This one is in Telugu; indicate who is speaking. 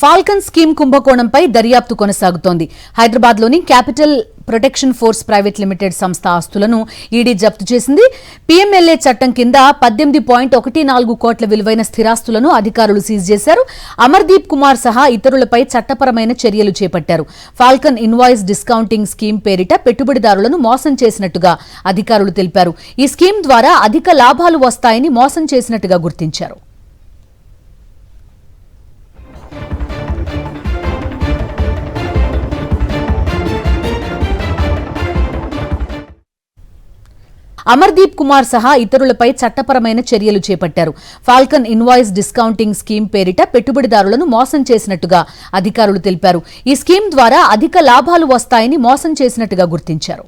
Speaker 1: ఫాల్కన్ స్కీమ్ కుంభకోణంపై దర్యాప్తు కొనసాగుతోంది. హైదరాబాద్లోని capital protection force private limited సంస్థ ఆస్తులను ఈడీ జప్తు చేసింది. పీఎంఎల్ఏ చట్టం కింద 18.14 కోట్ల విలువైన స్థిరాస్తులను అధికారులు సీజ్ చేశారు. అమర్దీప్ కుమార్ సహా ఇతరులపై చట్టపరమైన చర్యలు చేపట్టారు. ఫాల్కన్ ఇన్వాయిస్ డిస్కౌంటింగ్ స్కీమ్ పేరిట పెట్టుబడిదారులను మోసం చేసినట్టుగా అధికారులు తెలిపారు. ఈ స్కీమ్ ద్వారా అధిక లాభాలు వస్తాయని మోసం చేసినట్టుగా గుర్తించారు. అమర్దీప్ కుమార్ సహా ఇతరులపై చట్టపరమైన చర్యలు చేపట్టారు. ఫాల్కన్ ఇన్వాయిస్ డిస్కౌంటింగ్ స్కీమ్ పేరిట పెట్టుబడిదారులను మోసం చేసినట్టుగా అధికారులు తెలిపారు. ఈ స్కీమ్ ద్వారా అధిక లాభాలు వస్తాయని మోసం చేసినట్టుగా గుర్తించారు.